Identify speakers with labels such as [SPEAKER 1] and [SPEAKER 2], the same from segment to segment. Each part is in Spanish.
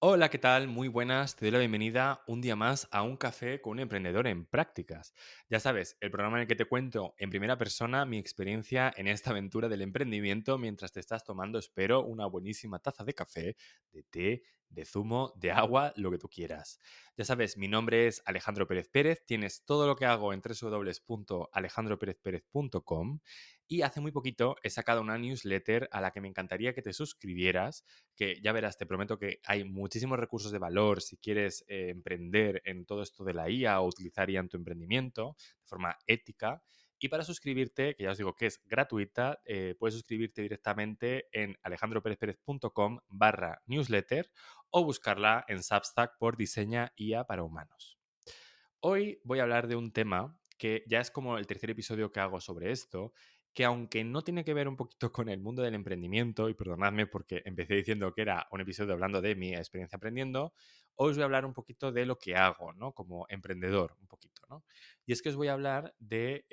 [SPEAKER 1] Hola, ¿qué tal? Muy buenas. Te doy la bienvenida un día más a Un Café con un Emprendedor en Prácticas. Ya sabes, el programa en el que te cuento en primera persona mi experiencia en esta aventura del emprendimiento mientras te estás tomando, espero, una buenísima taza de café, de té, de zumo, de agua, lo que tú quieras. Ya sabes, mi nombre es Alejandro Pérez Pérez. Tienes todo lo que hago en www.alejandroperezperez.com y hace muy poquito he sacado una newsletter a la que me encantaría que te suscribieras, que ya verás, te prometo que hay muchísimos recursos de valor si quieres emprender en todo esto de la IA o utilizar IA en tu emprendimiento de forma ética. Y para suscribirte, que ya os digo que es gratuita, puedes suscribirte directamente en alejandroperezperez.com/newsletter o buscarla en Substack por Diseña IA para Humanos. Hoy voy a hablar de un tema que ya es como el tercer episodio que hago sobre esto, que aunque no tiene que ver un poquito con el mundo del emprendimiento, y perdonadme porque empecé diciendo que era un episodio hablando de mi experiencia aprendiendo, hoy os voy a hablar un poquito de lo que hago, ¿no? Como emprendedor, un poquito, ¿no? Y es que os voy a hablar de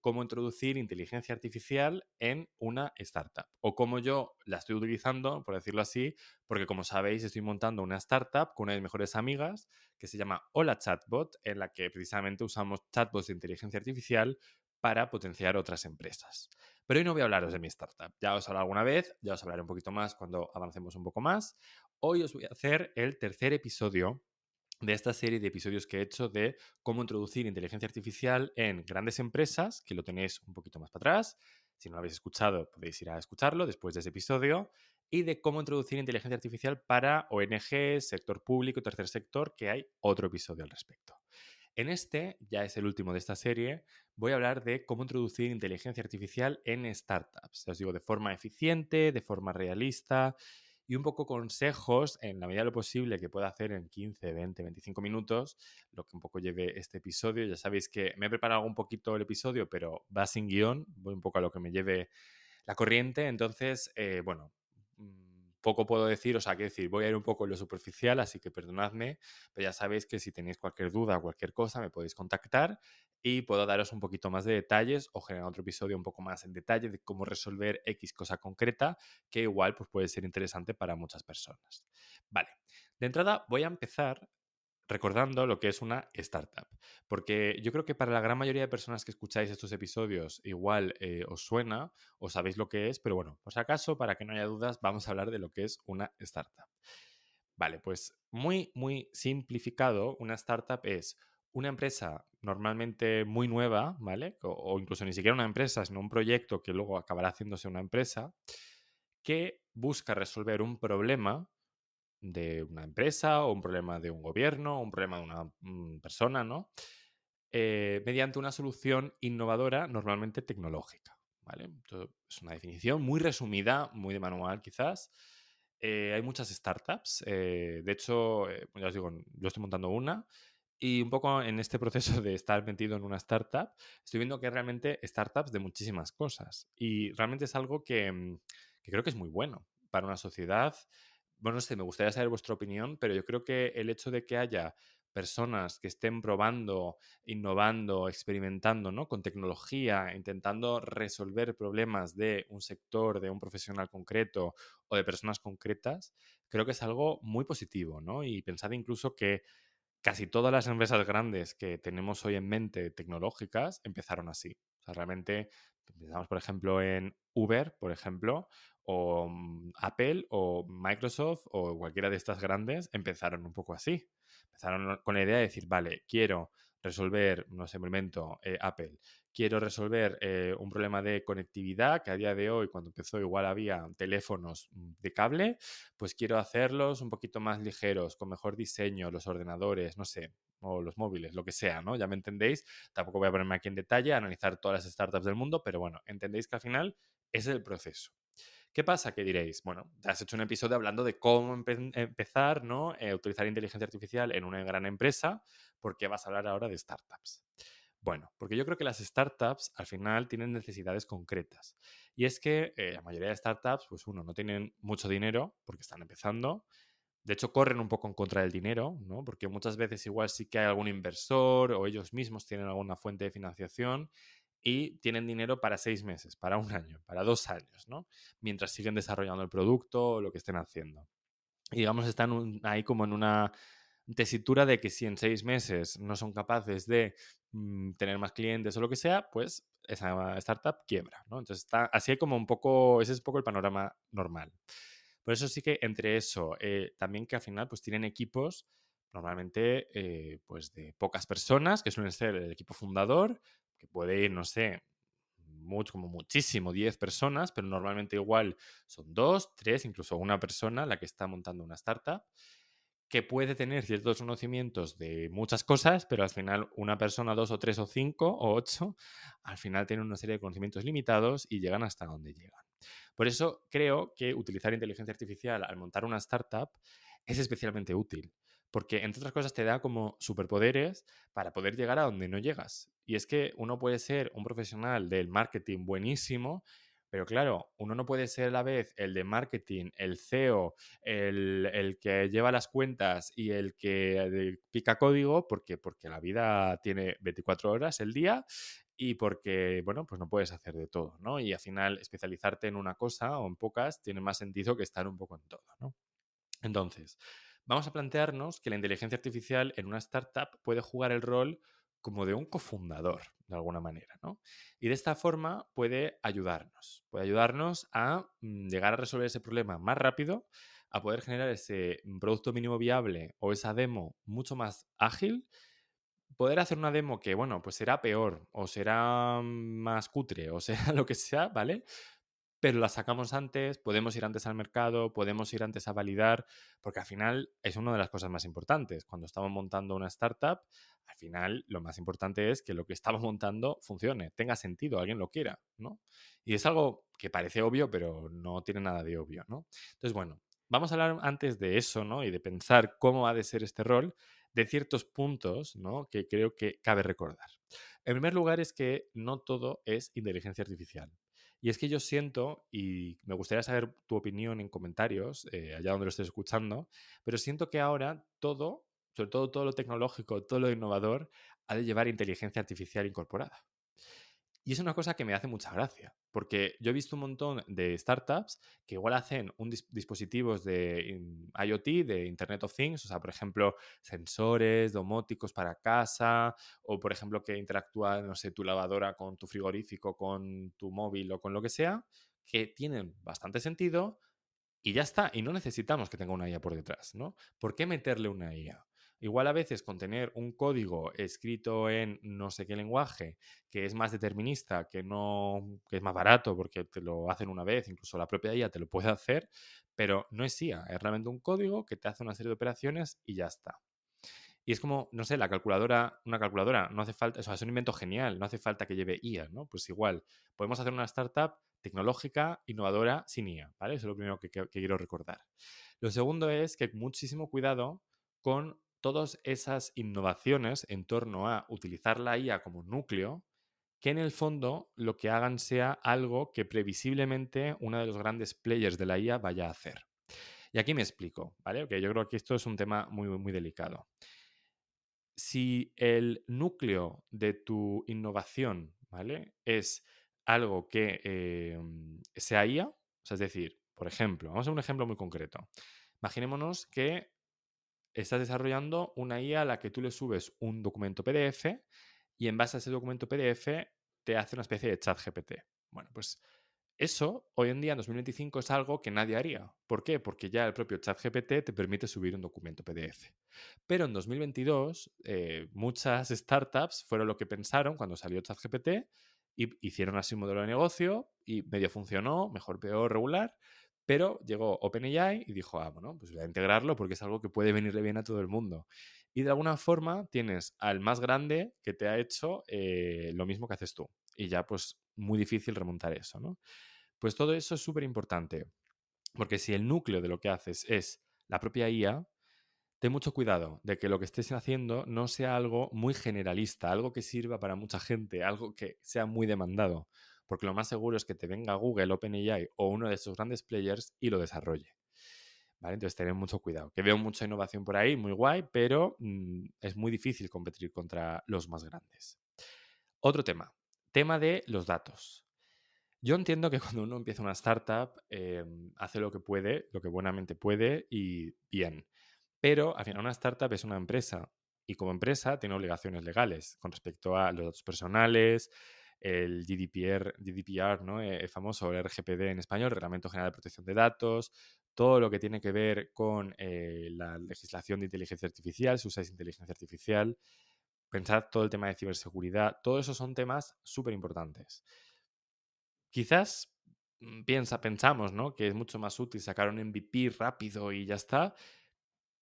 [SPEAKER 1] cómo introducir inteligencia artificial en una startup, o cómo yo la estoy utilizando, por decirlo así, porque como sabéis estoy montando una startup con una de mis mejores amigas que se llama Hola Chatbot, en la que precisamente usamos chatbots de inteligencia artificial para potenciar otras empresas. Pero hoy no voy a hablaros de mi startup. Ya os hablado alguna vez, ya os hablaré un poquito más cuando avancemos un poco más. Hoy os voy a hacer el tercer episodio de esta serie de episodios que he hecho de cómo introducir inteligencia artificial en grandes empresas, que lo tenéis un poquito más para atrás. Si no lo habéis escuchado, podéis ir a escucharlo después de ese episodio. Y de cómo introducir inteligencia artificial para ONG, sector público, tercer sector, que hay otro episodio al respecto. En este, ya es el último de esta serie, voy a hablar de cómo introducir inteligencia artificial en startups. Ya os digo, de forma eficiente, de forma realista y un poco consejos en la medida de lo posible que pueda hacer en 15, 20, 25 minutos, lo que un poco lleve este episodio. Ya sabéis que me he preparado un poquito el episodio, pero va sin guión, voy un poco a lo que me lleve la corriente. Entonces, bueno, poco puedo decir, o sea, que decir, voy a ir un poco en lo superficial, así que perdonadme, pero ya sabéis que si tenéis cualquier duda o cualquier cosa, me podéis contactar y puedo daros un poquito más de detalles o generar otro episodio un poco más en detalle de cómo resolver X cosa concreta, que igual pues, puede ser interesante para muchas personas. Vale, de entrada voy a empezar recordando lo que es una startup. Porque yo creo que para la gran mayoría de personas que escucháis estos episodios igual os suena o sabéis lo que es, pero bueno, por si acaso, para que no haya dudas, vamos a hablar de lo que es una startup. Vale, pues muy, muy simplificado, una startup es una empresa normalmente muy nueva, ¿vale? O incluso ni siquiera una empresa, sino un proyecto que luego acabará haciéndose una empresa que busca resolver un problema de una empresa o un problema de un gobierno o un problema de una persona, ¿no? Mediante una solución innovadora, normalmente tecnológica, ¿vale? Entonces, es una definición muy resumida, muy de manual quizás. Hay muchas startups. De hecho, pues ya os digo, yo estoy montando una y un poco en este proceso de estar metido en una startup, estoy viendo que hay realmente startups de muchísimas cosas. Y realmente es algo que creo que es muy bueno para una sociedad. Bueno, no sé, me gustaría saber vuestra opinión, pero yo creo que el hecho de que haya personas que estén probando, innovando, experimentando, ¿no? Con tecnología, intentando resolver problemas de un sector, de un profesional concreto o de personas concretas, creo que es algo muy positivo, ¿no? Y pensad incluso que casi todas las empresas grandes que tenemos hoy en mente tecnológicas empezaron así. O sea, realmente pensamos, por ejemplo, en Uber, por ejemplo, o Apple o Microsoft o cualquiera de estas grandes empezaron un poco así. Empezaron con la idea de decir, vale, quiero resolver, no sé, me invento, Apple, quiero resolver un problema de conectividad que a día de hoy, cuando empezó, igual había teléfonos de cable, pues quiero hacerlos un poquito más ligeros, con mejor diseño, los ordenadores, no sé, o los móviles, lo que sea, ¿no? Ya me entendéis. Tampoco voy a ponerme aquí en detalle a analizar todas las startups del mundo, pero bueno, entendéis que al final es el proceso. ¿Qué pasa? Que diréis, bueno, te has hecho un episodio hablando de cómo empezar, ¿no? Utilizar inteligencia artificial en una gran empresa, ¿por qué vas a hablar ahora de startups? Bueno, porque yo creo que las startups al final tienen necesidades concretas. Y es que la mayoría de startups, pues uno, no tienen mucho dinero porque están empezando. De hecho, corren un poco en contra del dinero, ¿no? Porque muchas veces igual sí que hay algún inversor o ellos mismos tienen alguna fuente de financiación y tienen dinero para 6 meses, para un año, para 2 años, ¿no? Mientras siguen desarrollando el producto o lo que estén haciendo. y digamos están ahí como en una tesitura de que si en 6 meses no son capaces de tener más clientes o lo que sea, pues esa startup quiebra, ¿no? Entonces está así como un poco, ese es un poco el panorama normal. Por eso sí que entre eso, también que al final pues tienen equipos normalmente pues de pocas personas, que suelen ser el equipo fundador, que puede ir, no sé, mucho, como muchísimo, 10 personas, pero normalmente igual son dos, tres, incluso una persona la que está montando una startup, que puede tener ciertos conocimientos de muchas cosas, pero al final una persona, dos o tres o cinco o ocho, al final tienen una serie de conocimientos limitados y llegan hasta donde llegan. Por eso creo que utilizar inteligencia artificial al montar una startup es especialmente útil, porque entre otras cosas te da como superpoderes para poder llegar a donde no llegas. Y es que uno puede ser un profesional del marketing buenísimo, pero claro, uno no puede ser a la vez el de marketing, el CEO, el que lleva las cuentas y el que pica código, porque la vida tiene 24 horas el día y porque, bueno, pues no puedes hacer de todo, ¿no? Y al final especializarte en una cosa o en pocas tiene más sentido que estar un poco en todo, ¿no? Entonces, vamos a plantearnos que la inteligencia artificial en una startup puede jugar el rol como de un cofundador, de alguna manera, ¿no? Y de esta forma puede ayudarnos a llegar a resolver ese problema más rápido, a poder generar ese producto mínimo viable o esa demo mucho más ágil, poder hacer una demo que, bueno, pues será peor o será más cutre o sea lo que sea, ¿vale? Pero la sacamos antes, podemos ir antes al mercado, podemos ir antes a validar, porque al final es una de las cosas más importantes. Cuando estamos montando una startup, al final lo más importante es que lo que estamos montando funcione, tenga sentido, alguien lo quiera, ¿no? Y es algo que parece obvio, pero no tiene nada de obvio, ¿no? Entonces, bueno, vamos a hablar antes de eso, ¿no? Y de pensar cómo ha de ser este rol, de ciertos puntos, ¿no? Que creo que cabe recordar. En primer lugar es que no todo es inteligencia artificial. Y es que yo siento, y me gustaría saber tu opinión en comentarios, allá donde lo estés escuchando, pero siento que ahora todo, sobre todo todo lo tecnológico, todo lo innovador, ha de llevar inteligencia artificial incorporada. Y es una cosa que me hace mucha gracia, porque yo he visto un montón de startups que igual hacen dispositivos de IoT, de Internet of Things, o sea, por ejemplo, sensores domóticos para casa, o por ejemplo, que interactúa, no sé, tu lavadora con tu frigorífico, con tu móvil o con lo que sea, que tienen bastante sentido, y ya está, y no necesitamos que tenga una IA por detrás, ¿no? ¿Por qué meterle una IA? Igual a veces con tener un código escrito en no sé qué lenguaje, que es más determinista, que no, que es más barato porque te lo hacen una vez, incluso la propia IA te lo puede hacer, pero no es IA, es realmente un código que te hace una serie de operaciones y ya está. Y es como, no sé, la calculadora, una calculadora, no hace falta, o sea, es un invento genial, no hace falta que lleve IA, ¿no? Pues igual, podemos hacer una startup tecnológica, innovadora, sin IA, ¿vale? Eso es lo primero que quiero recordar. Lo segundo es que muchísimo cuidado con todas esas innovaciones en torno a utilizar la IA como núcleo, que en el fondo lo que hagan sea algo que previsiblemente uno de los grandes players de la IA vaya a hacer. Y aquí me explico, ¿vale? Porque yo creo que esto es un tema muy, muy delicado. Si el núcleo de tu innovación, ¿vale? Es algo que sea IA, o sea, es decir, por ejemplo, vamos a un ejemplo muy concreto. Imaginémonos que estás desarrollando una IA a la que tú le subes un documento PDF y en base a ese documento PDF te hace una especie de chat GPT. Bueno, pues eso hoy en día, en 2025, es algo que nadie haría. ¿Por qué? Porque ya el propio ChatGPT te permite subir un documento PDF. Pero en 2022, muchas startups fueron lo que pensaron cuando salió ChatGPT y hicieron así un modelo de negocio y medio funcionó, mejor, peor, regular. Pero llegó OpenAI y dijo, bueno, pues voy a integrarlo porque es algo que puede venirle bien a todo el mundo. Y de alguna forma tienes al más grande que te ha hecho lo mismo que haces tú. Y ya pues muy difícil remontar eso, ¿no? Pues todo eso es súper importante, porque si el núcleo de lo que haces es la propia IA, ten mucho cuidado de que lo que estés haciendo no sea algo muy generalista, algo que sirva para mucha gente, algo que sea muy demandado, porque lo más seguro es que te venga Google, OpenAI o uno de estos grandes players y lo desarrolle. ¿Vale? Entonces, tener mucho cuidado. Que veo mucha innovación por ahí, muy guay, pero es muy difícil competir contra los más grandes. Otro tema de los datos. Yo entiendo que cuando uno empieza una startup, hace lo que puede, lo que buenamente puede y bien. Pero al final una startup es una empresa y como empresa tiene obligaciones legales con respecto a los datos personales, el GDPR, ¿no? Famoso, el RGPD en español, Reglamento General de Protección de Datos, todo lo que tiene que ver con la legislación de inteligencia artificial, si usáis inteligencia artificial, pensad todo el tema de ciberseguridad, todo eso son temas súper importantes. Quizás pensamos, ¿no? Que es mucho más útil sacar un MVP rápido y ya está,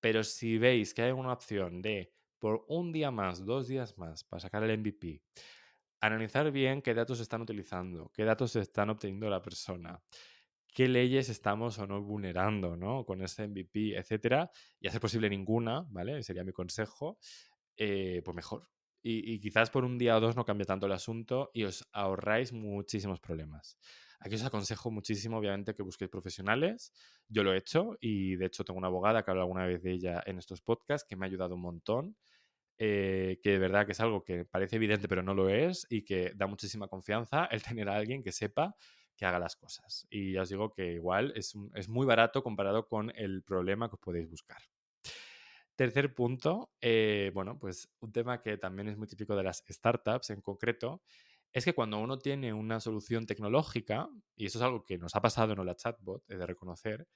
[SPEAKER 1] pero si veis que hay una opción de por un día más, 2 días más para sacar el MVP, analizar bien qué datos están utilizando, qué datos están obteniendo la persona, qué leyes estamos o no vulnerando, ¿no? Con ese MVP, etcétera, y a ser posible ninguna, ¿vale? Sería mi consejo, pues mejor. Y quizás por un día o dos no cambia tanto el asunto y os ahorráis muchísimos problemas. Aquí os aconsejo muchísimo, obviamente, que busquéis profesionales. Yo lo he hecho y de hecho tengo una abogada que habla alguna vez de ella en estos podcasts que me ha ayudado un montón. Que de verdad que es algo que parece evidente pero no lo es y que da muchísima confianza el tener a alguien que sepa que haga las cosas. Y ya os digo que igual es muy barato comparado con el problema que os podéis buscar. Tercer punto, bueno, pues un tema que también es muy típico de las startups en concreto, es que cuando uno tiene una solución tecnológica, y eso es algo que nos ha pasado en la Chatbot, he de reconocer,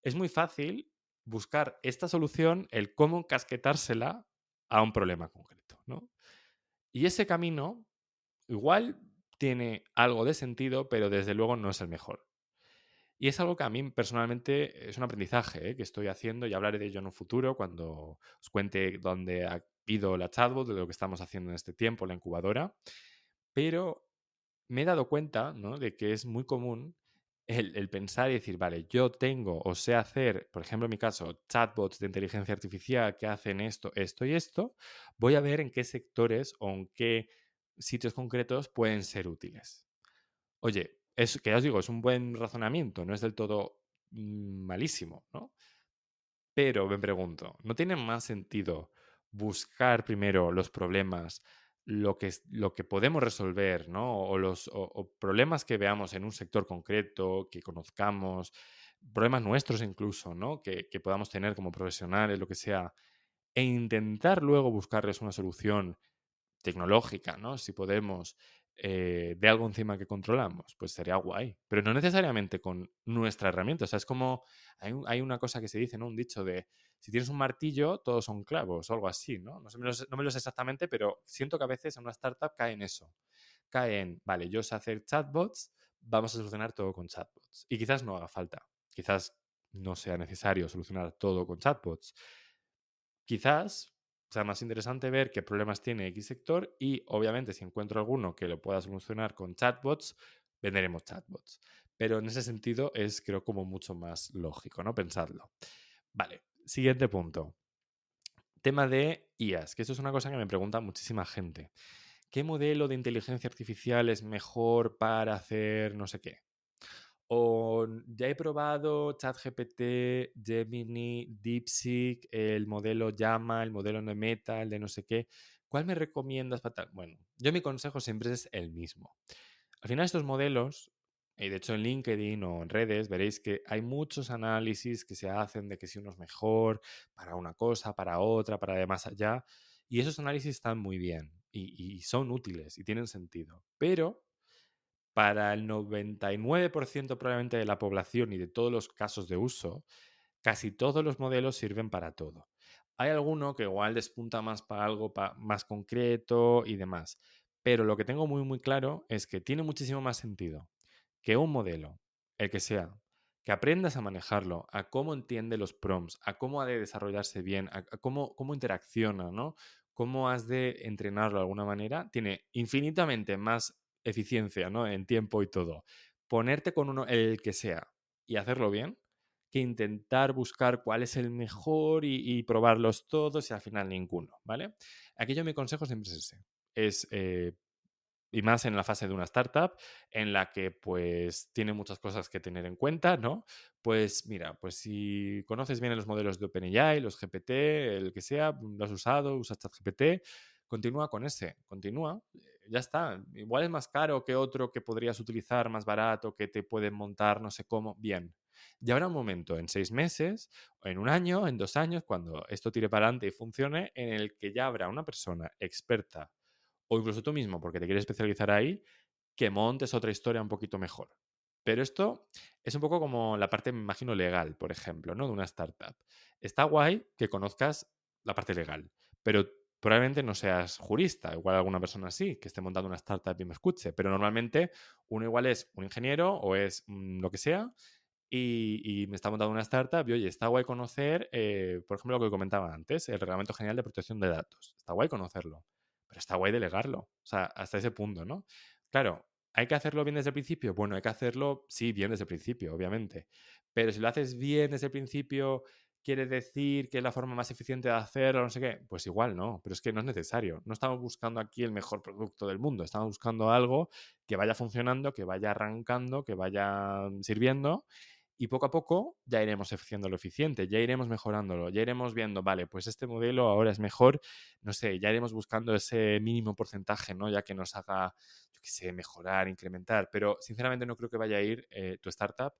[SPEAKER 1] es muy fácil buscar esta solución, el cómo encasquetársela a un problema concreto, ¿no? Y ese camino igual tiene algo de sentido, pero desde luego no es el mejor. Y es algo que a mí personalmente es un aprendizaje, que estoy haciendo y hablaré de ello en un futuro cuando os cuente dónde ha ido la chatbot, de lo que estamos haciendo en este tiempo, la incubadora. Pero me he dado cuenta, ¿no? De que es muy común el pensar y decir, vale, yo tengo o sé hacer, por ejemplo, en mi caso, chatbots de inteligencia artificial que hacen esto, esto y esto, voy a ver en qué sectores o en qué sitios concretos pueden ser útiles. Oye, es que ya os digo, es un buen razonamiento, no es del todo malísimo, ¿no? Pero me pregunto, ¿no tiene más sentido buscar primero los problemas, lo que podemos resolver, ¿no? O problemas que veamos en un sector concreto, que conozcamos, problemas nuestros incluso, ¿no? Que podamos tener como profesionales, lo que sea, e intentar luego buscarles una solución tecnológica, ¿no? Si podemos, de algo encima que controlamos, pues sería guay. Pero no necesariamente con nuestra herramienta. O sea, es como, hay una cosa que se dice, ¿no? Un dicho de, si tienes un martillo, todos son clavos o algo así, ¿no? No me lo sé exactamente, pero siento que a veces en una startup cae en eso. Cae en, vale, yo sé hacer chatbots, vamos a solucionar todo con chatbots. Y quizás no haga falta. Quizás no sea necesario solucionar todo con chatbots. Quizás sea más interesante ver qué problemas tiene X sector y, obviamente, si encuentro alguno que lo pueda solucionar con chatbots, venderemos chatbots. Pero en ese sentido es, creo, como mucho más lógico, ¿no? Pensarlo. Vale, siguiente punto. Tema de IAS, que eso es una cosa que me pregunta muchísima gente. ¿Qué modelo de inteligencia artificial es mejor para hacer no sé qué? O ya he probado ChatGPT, Gemini, DeepSeek, el modelo Llama, el modelo de Meta, el de no sé qué. ¿Cuál me recomiendas para tal? Bueno, yo mi consejo siempre es el mismo. Al final estos modelos, y de hecho en LinkedIn o en redes veréis que hay muchos análisis que se hacen de que si uno es mejor para una cosa, para otra, para de más allá. Y esos análisis están muy bien y son útiles y tienen sentido. Pero para el 99% probablemente de la población y de todos los casos de uso, casi todos los modelos sirven para todo. Hay alguno que igual despunta más para algo más concreto y demás, pero lo que tengo muy muy claro es que tiene muchísimo más sentido que un modelo, el que sea, que aprendas a manejarlo, a cómo entiende los prompts, a cómo ha de desarrollarse bien, a cómo interacciona, ¿no? Cómo has de entrenarlo de alguna manera, tiene infinitamente más eficiencia, ¿no? En tiempo y todo. Ponerte con uno, el que sea, y hacerlo bien, que intentar buscar cuál es el mejor y probarlos todos y al final ninguno, ¿vale? Aquí yo mi consejo siempre es ese. Y más en la fase de una startup en la que pues tiene muchas cosas que tener en cuenta, ¿no? Pues mira, pues si conoces bien los modelos de OpenAI, los GPT, el que sea, lo has usado, usas ChatGPT, continúa con ese, continúa. ya está. Igual es más caro que otro que podrías utilizar, más barato, que te pueden montar no sé cómo. Bien. Ya habrá un momento en 6 meses, o en un año, en 2 años, cuando esto tire para adelante y funcione, en el que ya habrá una persona experta, o incluso tú mismo, porque te quieres especializar ahí, que montes otra historia un poquito mejor. Pero esto es un poco como la parte, me imagino, legal, por ejemplo, ¿no? De una startup. Está guay que conozcas la parte legal, pero probablemente no seas jurista. Igual alguna persona sí, que esté montando una startup y me escuche, pero normalmente uno igual es un ingeniero o es lo que sea y me está montando una startup y oye, está guay conocer, por ejemplo, lo que comentaba antes, el Reglamento General de Protección de Datos. Está guay conocerlo, pero está guay delegarlo. O sea, hasta ese punto, ¿no? Claro, ¿hay que hacerlo bien desde el principio? Bueno, hay que hacerlo, sí, bien desde el principio, obviamente. Pero si lo haces bien desde el principio, quiere decir que es la forma más eficiente de hacerlo, no sé qué. Pues igual no, pero es que no es necesario. No estamos buscando aquí el mejor producto del mundo, estamos buscando algo que vaya funcionando, que vaya arrancando, que vaya sirviendo y poco a poco ya iremos haciendo lo eficiente, ya iremos mejorándolo, ya iremos viendo, vale, pues este modelo ahora es mejor, no sé, ya iremos buscando ese mínimo porcentaje, ¿no? Ya que nos haga, yo qué sé, mejorar, incrementar, pero sinceramente no creo que vaya a ir tu startup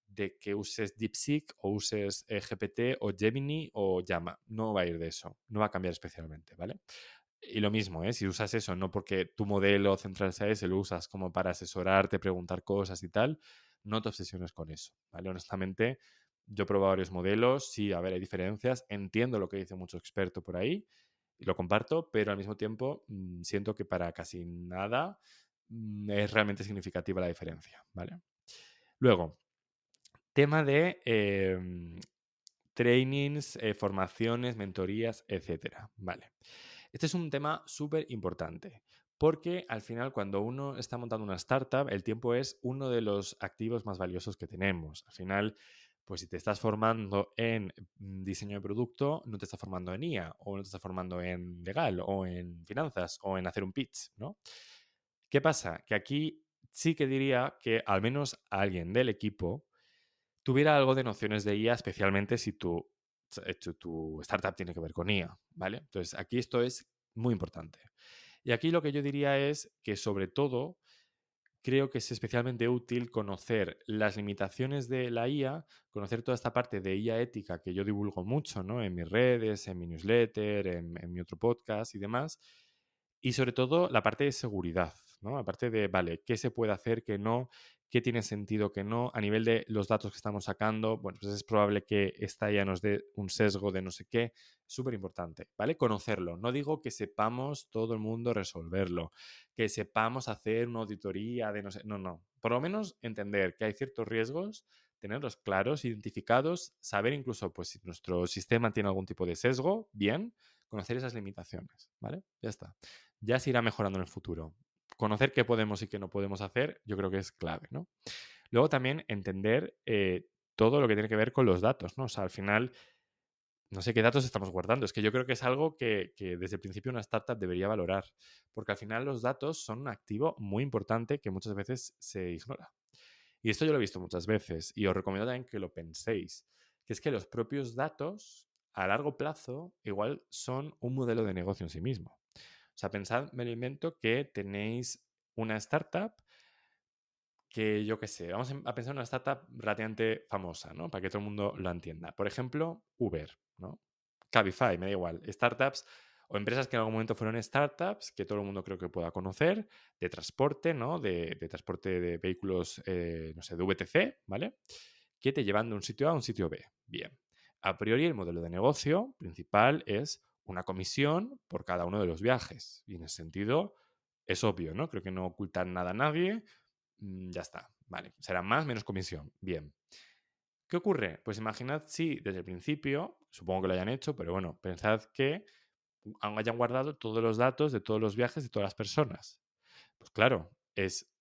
[SPEAKER 1] de que uses DeepSeek o uses GPT o Gemini o Llama. No va a ir de eso, no va a cambiar especialmente, ¿vale? Y lo mismo, ¿eh? Si usas eso, no porque tu modelo central sea ese, lo usas como para asesorarte, preguntar cosas y tal, no te obsesiones con eso, ¿vale? Honestamente, yo he probado varios modelos, sí, a ver, hay diferencias, entiendo lo que dice mucho experto por ahí, y lo comparto, pero al mismo tiempo siento que para casi nada es realmente significativa la diferencia, ¿vale? Luego, tema de trainings, formaciones, mentorías, etcétera, ¿vale? Este es un tema súper importante, porque al final cuando uno está montando una startup, el tiempo es uno de los activos más valiosos que tenemos. Al final, pues si te estás formando en diseño de producto, no te estás formando en IA, o no te estás formando en legal, o en finanzas, o en hacer un pitch, ¿no? ¿Qué pasa? Que aquí sí que diría que al menos alguien del equipo tuviera algo de nociones de IA, especialmente si tu startup tiene que ver con IA, ¿vale? Entonces, aquí esto es muy importante. Y aquí lo que yo diría es que, sobre todo, creo que es especialmente útil conocer las limitaciones de la IA, conocer toda esta parte de IA ética que yo divulgo mucho, ¿no? En mis redes, en mi newsletter, en mi otro podcast y demás. Y sobre todo la parte de seguridad, ¿no? La parte de, vale, ¿qué se puede hacer, qué no? ¿Qué tiene sentido, qué no? A nivel de los datos que estamos sacando, bueno, pues es probable que esta IA nos dé un sesgo de no sé qué. Súper importante, ¿vale? Conocerlo. No digo que sepamos todo el mundo resolverlo, que sepamos hacer una auditoría de no sé, no, no. Por lo menos entender que hay ciertos riesgos, tenerlos claros, identificados, saber incluso pues si nuestro sistema tiene algún tipo de sesgo, bien, conocer esas limitaciones, ¿vale? Ya está. Ya se irá mejorando en el futuro. Conocer qué podemos y qué no podemos hacer, yo creo que es clave, ¿no? Luego también entender todo lo que tiene que ver con los datos, ¿no? O sea, al final, no sé qué datos estamos guardando. Es que yo creo que es algo que desde el principio una startup debería valorar, porque al final los datos son un activo muy importante que muchas veces se ignora. Y esto yo lo he visto muchas veces y os recomiendo también que lo penséis, que es que los propios datos a largo plazo igual son un modelo de negocio en sí mismo. O sea, pensad, me lo invento, que tenéis una startup que yo qué sé, vamos a pensar en una startup relativamente famosa, ¿no? Para que todo el mundo lo entienda. Por ejemplo, Uber, ¿no? Cabify, me da igual. Startups o empresas que en algún momento fueron startups, que todo el mundo creo que pueda conocer, de transporte, ¿no? De transporte de vehículos, no sé, de VTC, ¿vale? Que te llevan de un sitio A a un sitio B. Bien. A priori, el modelo de negocio principal es una comisión por cada uno de los viajes. Y en ese sentido, es obvio, ¿no? Creo que no ocultan nada a nadie. Ya está, vale. Será más, menos comisión. Bien. ¿Qué ocurre? Pues imaginad si desde el principio, supongo que lo hayan hecho, pero bueno, pensad que hayan guardado todos los datos de todos los viajes de todas las personas. Pues claro, es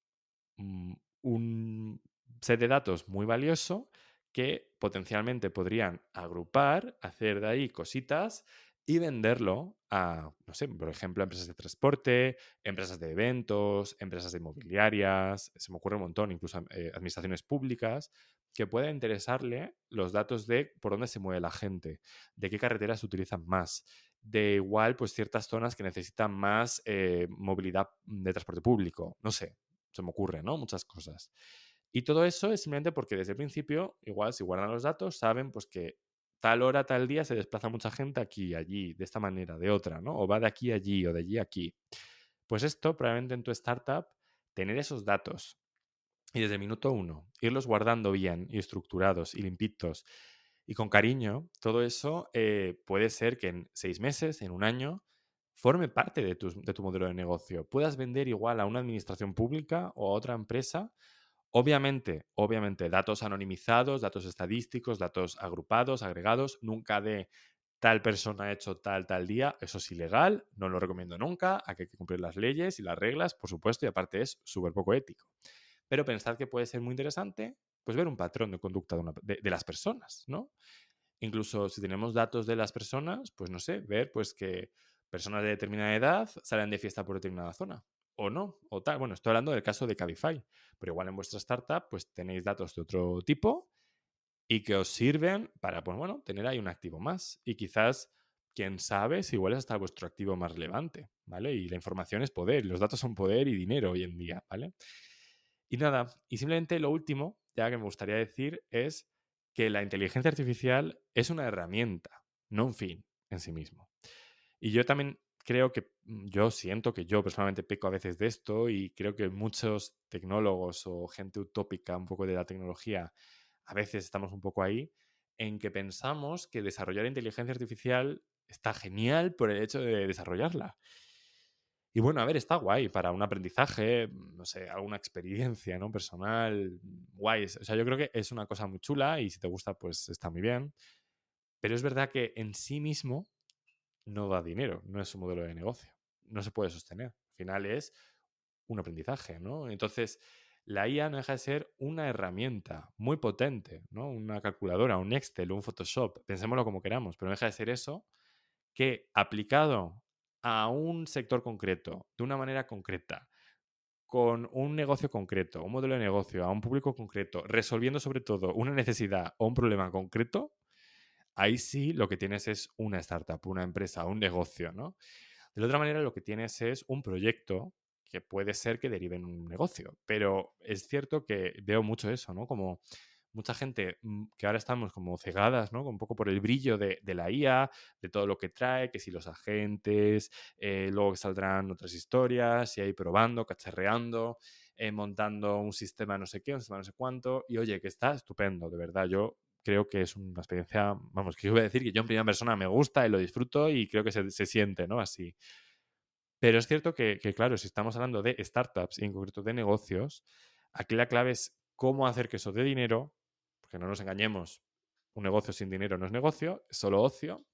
[SPEAKER 1] mm, un set de datos muy valioso que potencialmente podrían agrupar, hacer de ahí cositas y venderlo a, no sé, por ejemplo, a empresas de transporte, empresas de eventos, empresas de inmobiliarias, se me ocurre un montón, incluso administraciones públicas, que pueda interesarle los datos de por dónde se mueve la gente, de qué carreteras se utilizan más, de igual pues ciertas zonas que necesitan más movilidad de transporte público. No sé, se me ocurre, ¿no? Muchas cosas. Y todo eso es simplemente porque desde el principio, igual si guardan los datos, saben pues que tal hora, tal día se desplaza mucha gente aquí, allí, de esta manera, de otra, ¿no? O va de aquí a allí o de allí a aquí. Pues esto, probablemente en tu startup, tener esos datos y desde el minuto uno irlos guardando bien y estructurados y limpitos y con cariño, todo eso puede ser que en 6 meses, en un año, forme parte de tu modelo de negocio. Puedas vender igual a una administración pública o a otra empresa. Obviamente, datos anonimizados, datos estadísticos, datos agrupados, agregados, nunca de tal persona ha hecho tal día, eso es ilegal, no lo recomiendo nunca, hay que cumplir las leyes y las reglas, por supuesto, y aparte es súper poco ético. Pero pensad que puede ser muy interesante, pues ver un patrón de conducta de las personas, ¿no? Incluso si tenemos datos de las personas, pues no sé, ver pues que personas de determinada edad salen de fiesta por determinada zona. O no, o tal. Bueno, estoy hablando del caso de Cabify, pero igual en vuestra startup pues tenéis datos de otro tipo y que os sirven para, pues bueno, tener ahí un activo más. Y quizás, quién sabe, si igual es hasta vuestro activo más relevante, ¿vale? Y la información es poder, los datos son poder y dinero hoy en día, ¿vale? Y nada, y simplemente lo último, ya que me gustaría decir, es que la inteligencia artificial es una herramienta, no un fin en sí mismo. Y yo también creo que, yo siento que yo personalmente peco a veces de esto y creo que muchos tecnólogos o gente utópica un poco de la tecnología, a veces estamos un poco ahí, en que pensamos que desarrollar inteligencia artificial está genial por el hecho de desarrollarla. Y bueno, a ver, está guay para un aprendizaje, no sé, alguna experiencia, ¿no? Personal, guay. O sea, yo creo que es una cosa muy chula y si te gusta, pues está muy bien. Pero es verdad que en sí mismo no da dinero, no es un modelo de negocio. No se puede sostener. Al final es un aprendizaje, ¿no? Entonces, la IA no deja de ser una herramienta muy potente, ¿no? Una calculadora, un Excel, un Photoshop, pensémoslo como queramos, pero no deja de ser eso que aplicado a un sector concreto, de una manera concreta, con un negocio concreto, un modelo de negocio, a un público concreto, resolviendo sobre todo una necesidad o un problema concreto, ahí sí lo que tienes es una startup, una empresa, un negocio, ¿no? De la otra manera, lo que tienes es un proyecto que puede ser que derive en un negocio, pero es cierto que veo mucho eso, ¿no? Como mucha gente que ahora estamos como cegadas, ¿no? Un poco por el brillo de la IA, de todo lo que trae, que si los agentes, luego que saldrán otras historias, y ahí probando, cacharreando, montando un sistema no sé qué, un sistema no sé cuánto, y oye, que está estupendo, de verdad, yo creo que es una experiencia, vamos, que yo voy a decir que yo en primera persona me gusta y lo disfruto y creo que se siente, ¿no? Así. Pero es cierto que, claro, si estamos hablando de startups y en concreto de negocios, aquí la clave es cómo hacer que eso dé dinero, porque no nos engañemos, un negocio sin dinero no es negocio, es solo ocio,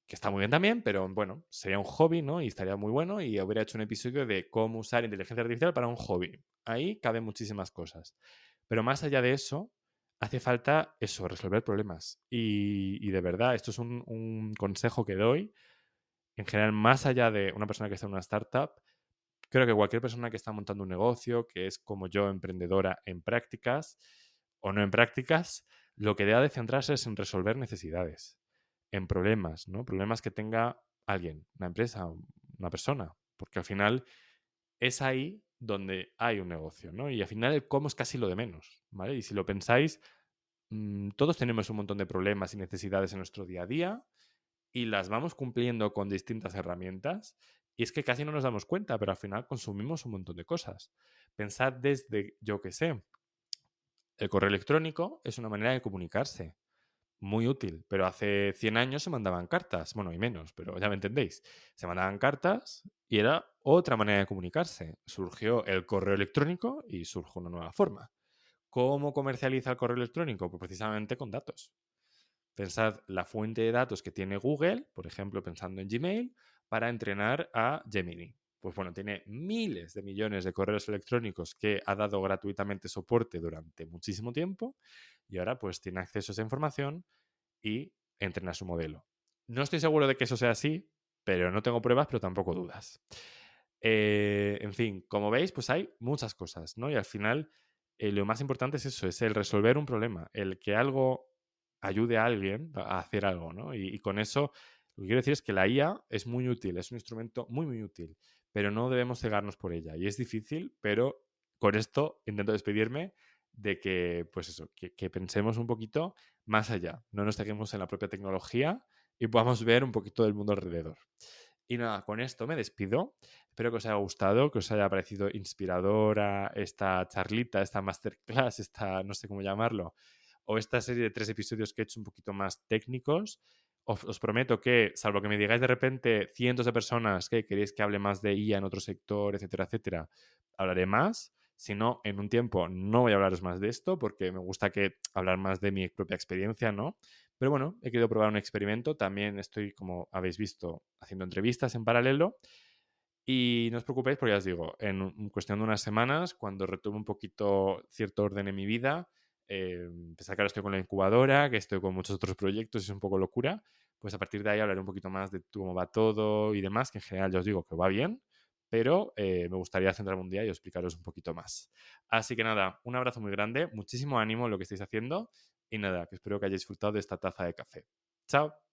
[SPEAKER 1] que está muy bien también, pero bueno, sería un hobby, ¿no? Y estaría muy bueno y habría hecho un episodio de cómo usar inteligencia artificial para un hobby. Ahí caben muchísimas cosas. Pero más allá de eso, hace falta eso, resolver problemas. Y de verdad, esto es un consejo que doy. En general, más allá de una persona que está en una startup, creo que cualquier persona que está montando un negocio, que es como yo, emprendedora en prácticas o no en prácticas, lo que debe de centrarse es en resolver necesidades, en problemas, ¿no? Problemas que tenga alguien, una empresa, una persona, porque al final es ahí donde hay un negocio, ¿no? Y al final el cómo es casi lo de menos, ¿vale? Y si lo pensáis, todos tenemos un montón de problemas y necesidades en nuestro día a día y las vamos cumpliendo con distintas herramientas. Y es que casi no nos damos cuenta, pero al final consumimos un montón de cosas. Pensad desde, yo qué sé, el correo electrónico es una manera de comunicarse, muy útil, pero hace 100 años se mandaban cartas, bueno, y menos, pero ya me entendéis. Se mandaban cartas y era otra manera de comunicarse. Surgió el correo electrónico y surgió una nueva forma. ¿Cómo comercializa el correo electrónico? Pues precisamente con datos. Pensad la fuente de datos que tiene Google, por ejemplo, pensando en Gmail, para entrenar a Gemini. Pues bueno, tiene miles de millones de correos electrónicos que ha dado gratuitamente soporte durante muchísimo tiempo y ahora pues tiene acceso a esa información y entrena su modelo. No estoy seguro de que eso sea así, pero no tengo pruebas, pero tampoco dudas. En fin, como veis, pues hay muchas cosas, ¿no? Y al final, lo más importante es eso, es el resolver un problema, el que algo ayude a alguien a hacer algo, ¿no? Y con eso Lo que quiero decir es que la IA es muy útil, es un instrumento muy, muy útil, pero no debemos cegarnos por ella. Y es difícil, pero con esto intento despedirme de que, pues eso, que pensemos un poquito más allá, no nos ceguemos en la propia tecnología y podamos ver un poquito del mundo alrededor. Y nada, con esto me despido. Espero que os haya gustado, que os haya parecido inspiradora esta charlita, esta masterclass, esta, no sé cómo llamarlo, o esta serie de 3 episodios que he hecho un poquito más técnicos. Os prometo que, salvo que me digáis de repente cientos de personas que queréis que hable más de IA en otro sector, etcétera, etcétera, hablaré más. Si no, en un tiempo no voy a hablaros más de esto porque me gusta hablar más de mi propia experiencia, ¿no? Pero bueno, he querido probar un experimento. También estoy, como habéis visto, haciendo entrevistas en paralelo. Y no os preocupéis porque ya os digo, en cuestión de unas semanas, cuando retome un poquito cierto orden en mi vida, pensad que ahora estoy con la incubadora, que estoy con muchos otros proyectos y es un poco locura, pues a partir de ahí hablaré un poquito más de cómo va todo y demás, que en general ya os digo que va bien, pero me gustaría centrarme un día y explicaros un poquito más. Así que nada, un abrazo muy grande, muchísimo ánimo en lo que estáis haciendo y nada, que espero que hayáis disfrutado de esta taza de café. Chao.